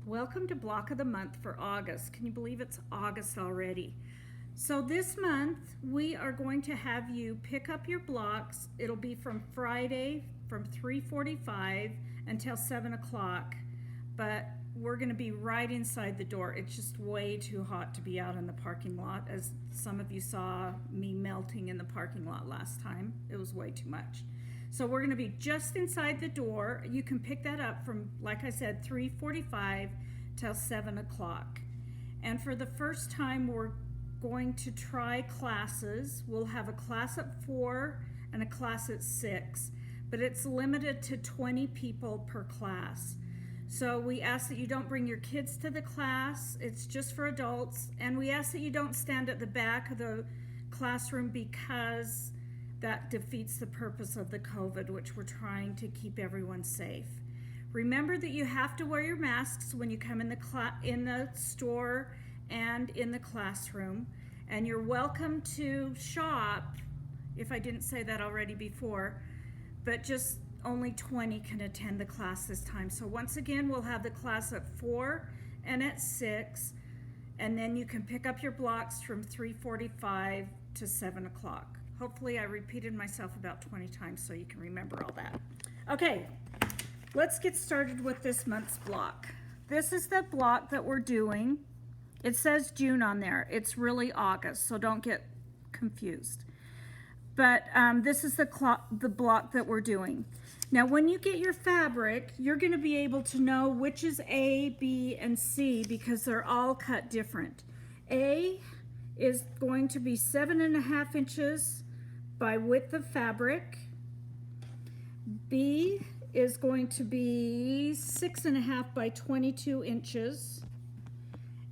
Welcome to Block of the Month for August. Can you believe it's August already? So this month we are going to have you pick up your blocks. It'll be from Friday from 3:45 until 7 o'clock, but we're going to be right inside the door. It's just way too hot to be out in the parking lot, as some of you saw me melting in the parking lot last time. It was way too much. So we're going to be just inside the door. You can pick that up from, like I said, 3:45 till 7 o'clock. And for the first time, we're going to try classes. We'll have a class at 4 and a class at 6, but it's limited to 20 people per class. So we ask that you don't bring your kids to the class. It's just for adults. And we ask that you don't stand at the back of the classroom because that defeats the purpose of the COVID, which we're trying to keep everyone safe. Remember that you have to wear your masks when you come in the store and in the classroom. And you're welcome to shop, if I didn't say that already before, but just only 20 can attend the class this time. So once again, we'll have the class at 4 and at 6, and then you can pick up your blocks from 3:45 to 7 o'clock. Hopefully I repeated myself about 20 times so you can remember all that. Okay, let's get started with this month's block. This is the block that we're doing. It says June on there. It's really August, so don't get confused. But this is the block that we're doing. Now, when you get your fabric, you're going to be able to know which is A, B, and C because they're all cut different. A is going to be 7.5 inches by width of fabric. B is going to be 6.5 by 22 inches.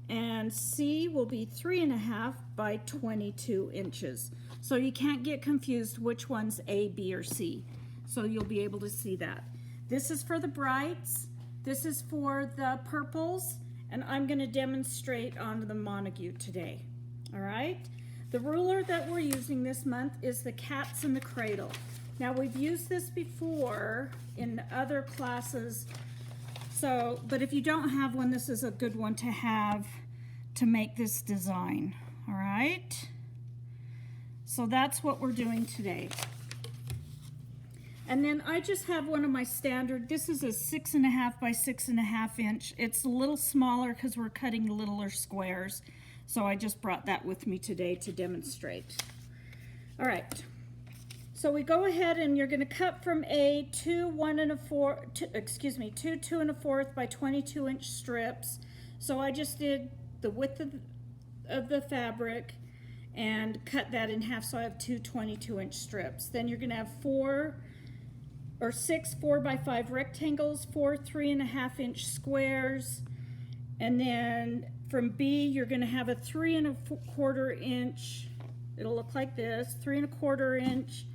And C will be 3.5 by 22 inches. So you can't get confused which one's A, B, or C. So you'll be able to see that. This is for the brights. This is for the purples. And I'm going to demonstrate on the Montague today. All right? The ruler that we're using this month is the Cats in the Cradle. Now, we've used this before in other classes. So, but if you don't have one, this is a good one to have to make this design. All right? So that's what we're doing today. And then I just have one of my standard, this is a 6.5 by 6.5 inch. It's a little smaller because we're cutting littler squares. So I just brought that with me today to demonstrate. All right. So we go ahead and you're going to cut from A two 2.25 by 22 inch strips. So I just did the width of the fabric and cut that in half, so I have two 22 inch strips. Then you're going to have 6 4 by 5 rectangles, 4 3.5 inch squares, and then from B you're going to have a 3.25 inch, it'll look like this, 3.25 inch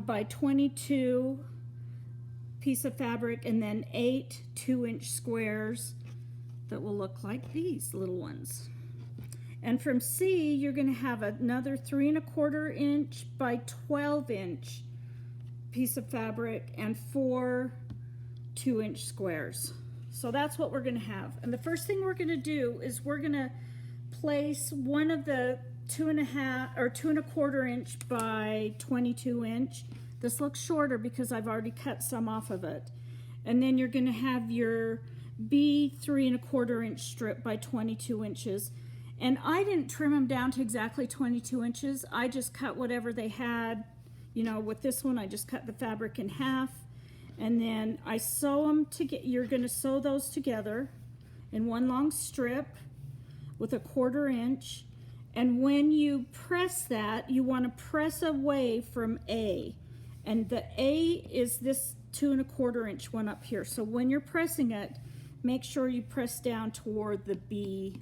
by 22 piece of fabric, and then 8 2-inch squares that will look like these little ones. And from C, you're going to have another 3.25 inch by 12 inch piece of fabric and 4 2-inch squares. So that's what we're going to have. And the first thing we're going to do is we're going to place one of the 2.25 inch by 22 inch. This looks shorter because I've already cut some off of it. And then you're going to have your B 3.25 inch strip by 22 inches. And I didn't trim them down to exactly 22 inches. I just cut whatever they had. You know, with this one, I just cut the fabric in half. And then I sew them together. You're going to sew those together in one long strip with a 1/4 inch. And when you press that, you want to press away from A. And the A is this 2.25 inch one up here. So when you're pressing it, make sure you press down toward the B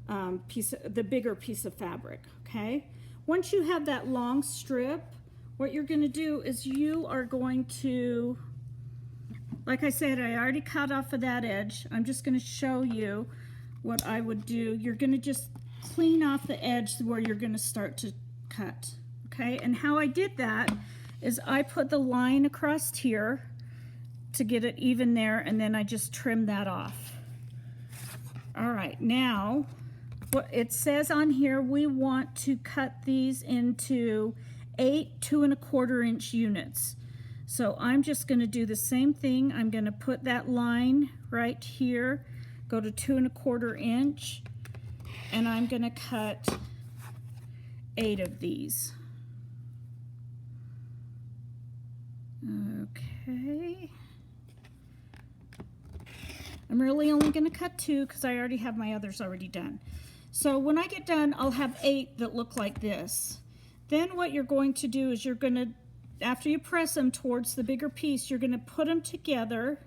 the bigger piece of fabric, okay? Once you have that long strip, what you're going to do is you are going to, like I said, I already cut off of that edge. I'm just going to show you what I would do. You're going to just clean off the edge where you're going to start to cut, okay? And how I did that is I put the line across here to get it even there, and then I just trim that off. All right, now what it says on here, we want to cut these into 8 2¼ inch units. So I'm just going to do the same thing. I'm going to put that line right here, go to 2¼ inch, and I'm going to cut 8 of these. Okay. I'm really only going to cut 2 because I already have my others already done. So when I get done, I'll have 8 that look like this. Then what you're going to do is you're going to, after you press them towards the bigger piece, you're going to put them together.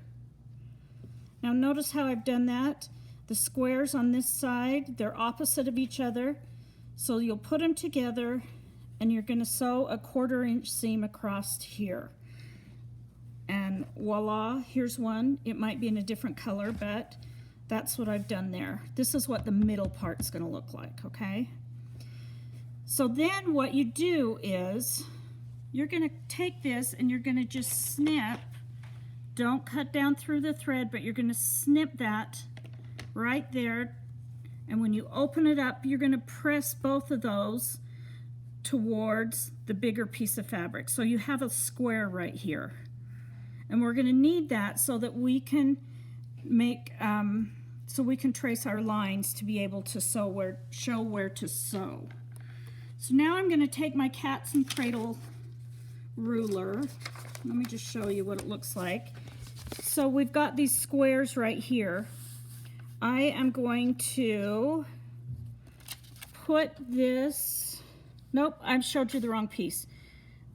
Now notice how I've done that. The squares on this side, they're opposite of each other. So you'll put them together and you're going to sew a 1/4 inch seam across here. And voila, here's one. It might be in a different color, but that's what I've done there. This is what the middle part's going to look like, okay? So then what you do is you're going to take this and you're going to just snip. Don't cut down through the thread, but you're going to snip that right there. And when you open it up, you're going to press both of those towards the bigger piece of fabric. So you have a square right here. And we're going to need that so that we can make, so we can trace our lines to be able to show where to sew. So now I'm going to take my Cats and Cradle ruler. Let me just show you what it looks like. So we've got these squares right here. I am going to put this, nope, I showed you the wrong piece.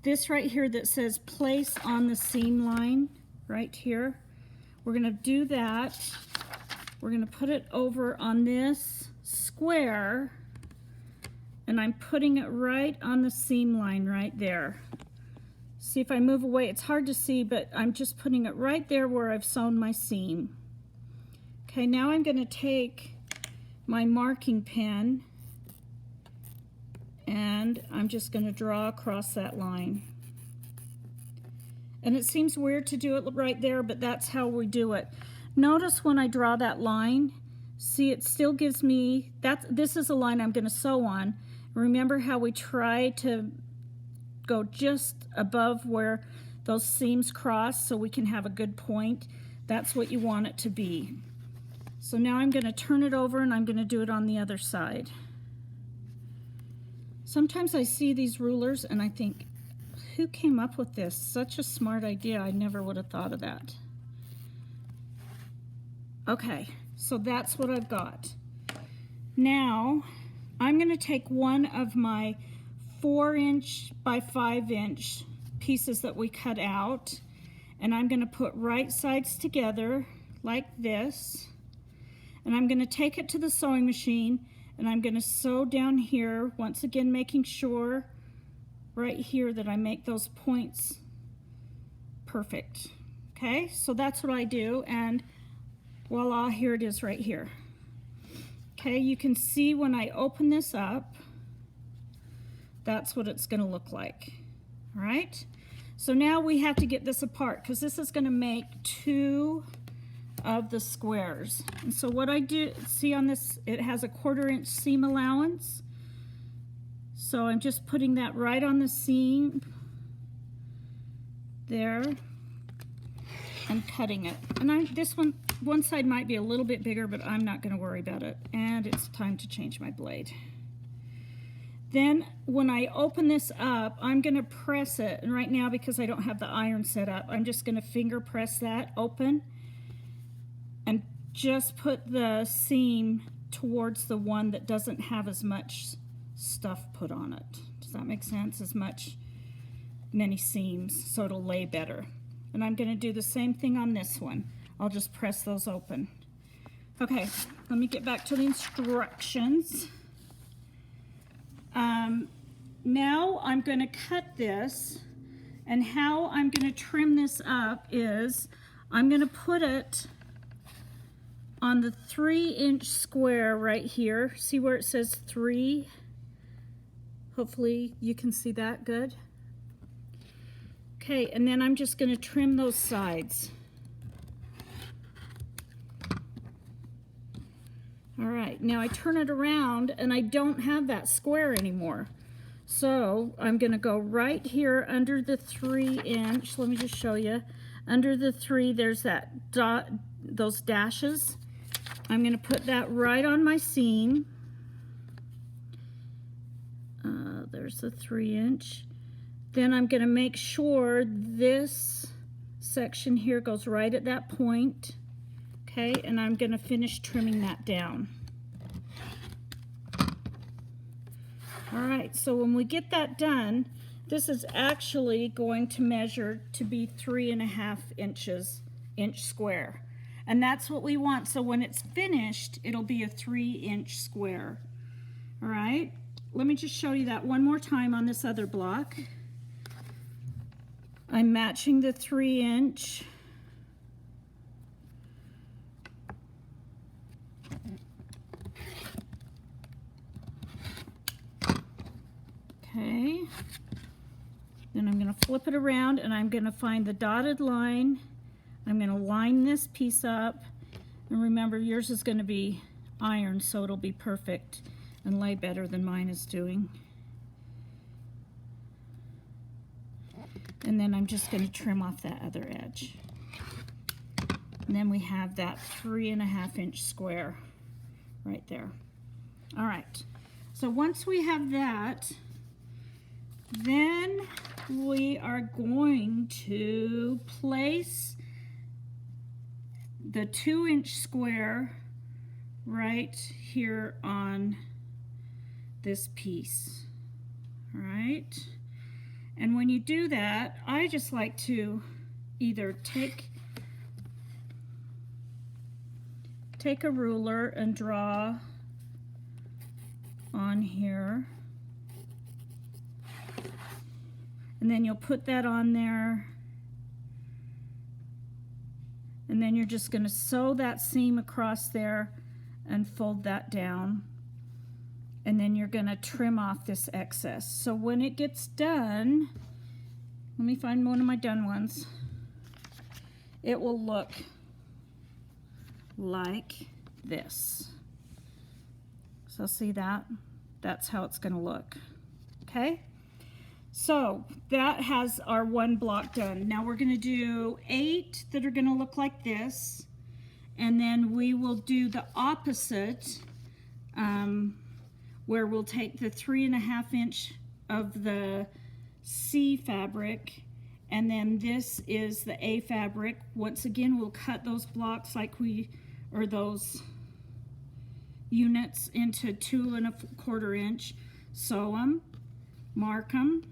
This right here that says place on the seam line right here, we're going to do that. We're going to put it over on this square, and I'm putting it right on the seam line right there. See, if I move away, it's hard to see, but I'm just putting it right there where I've sewn my seam. Okay, now I'm going to take my marking pen and I'm just going to draw across that line. And it seems weird to do it right there, but that's how we do it. Notice when I draw that line, see, it still gives me, this is a line I'm going to sew on. Remember how we try to go just above where those seams cross so we can have a good point? That's what you want it to be. So now I'm going to turn it over and I'm going to do it on the other side. Sometimes I see these rulers and I think, who came up with this? Such a smart idea. I never would have thought of that. Okay, so that's what I've got. Now, I'm going to take one of my 4 inch by 5 inch pieces that we cut out, and I'm going to put right sides together like this, and I'm going to take it to the sewing machine and I'm going to sew down here, once again making sure right here that I make those points perfect. Okay, so that's what I do, and voila, here it is right here. Okay, you can see when I open this up, that's what it's going to look like. All right, so now we have to get this apart because this is going to make 2 of the squares. And so what I do, see on this, it has a 1/4 inch seam allowance. So I'm just putting that right on the seam there and cutting it. And this one side might be a little bit bigger, but I'm not going to worry about it. And it's time to change my blade. Then when I open this up, I'm going to press it. And right now, because I don't have the iron set up, I'm just going to finger press that open and just put the seam towards the one that doesn't have as much stuff put on it. Does that make sense? Many seams, so it'll lay better. And I'm going to do the same thing on this one. I'll just press those open. Okay, let me get back to the instructions. Now I'm going to cut this, and how I'm going to trim this up is I'm going to put it on the 3 inch square right here. See where it says 3? Hopefully you can see that good. Okay, and then I'm just going to trim those sides. All right, now I turn it around and I don't have that square anymore. So I'm gonna go right here under the 3-inch. Let me just show you. Under the 3, there's that dot, those dashes. I'm gonna put that right on my seam. There's the 3-inch. Then I'm gonna make sure this section here goes right at that point. Okay, and I'm gonna finish trimming that down. All right, so when we get that done, this is actually going to measure to be 3.5 inch square. And that's what we want. So when it's finished, it'll be a 3-inch square. All right, let me just show you that one more time on this other block. I'm matching the 3-inch. Okay, then I'm going to flip it around and I'm going to find the dotted line. I'm going to line this piece up, and remember yours is going to be iron, so it'll be perfect and lay better than mine is doing. And then I'm just going to trim off that other edge. And then we have that 3.5 inch square right there. All right, so once we have that, then we are going to place the 2-inch square right here on this piece. All right, and when you do that, I just like to either take a ruler and draw on here. And then you'll put that on there. And then you're just going to sew that seam across there and fold that down. And then you're going to trim off this excess. So when it gets done, let me find one of my done ones. It will look like this. So see that? That's how it's going to look. Okay? So that has our one block done. Now we're going to do 8 that are going to look like this, and then we will do the opposite, where we'll take the 3.5 inch of the C fabric, and then this is the A fabric. Once again, we'll cut those blocks or those units into 2¼ inch, sew them, mark them,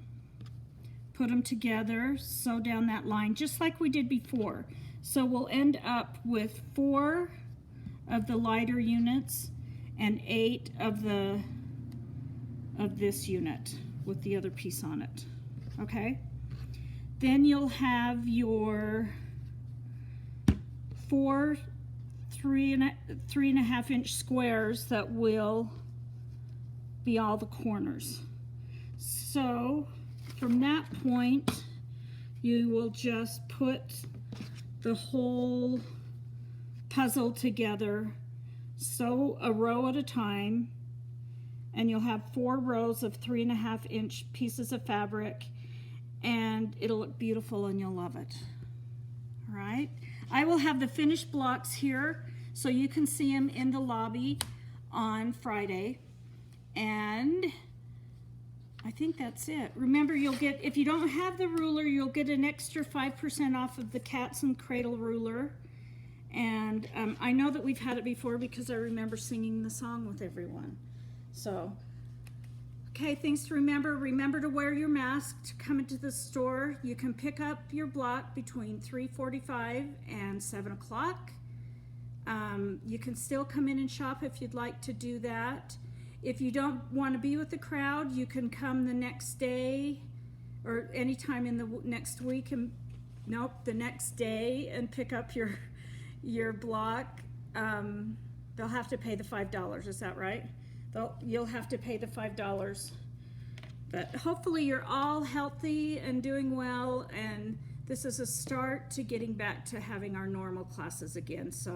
put them together, sew down that line just like we did before. So we'll end up with 4 of the lighter units and 8 of this unit with the other piece on it. Okay, then you'll have your 4 3.5 inch squares that will be all the corners. So from that point, you will just put the whole puzzle together, sew a row at a time, and you'll have 4 rows of 3.5 inch pieces of fabric, and it'll look beautiful and you'll love it. All right, I will have the finished blocks here so you can see them in the lobby on Friday, and I think that's it. Remember, you'll get, if you don't have the ruler, you'll get an extra 5% off of the Cats and Cradle ruler. And I know that we've had it before because I remember singing the song with everyone. So, okay, things to remember. Remember to wear your mask to come into the store. You can pick up your block between 3:45 and 7 o'clock. You can still come in and shop if you'd like to do that. If you don't want to be with the crowd, you can come the next day or anytime in the next week, and the next day, and pick up your block. They'll have to pay the $5. Is that right? You'll have to pay the $5. But hopefully you're all healthy and doing well, and this is a start to getting back to having our normal classes again. So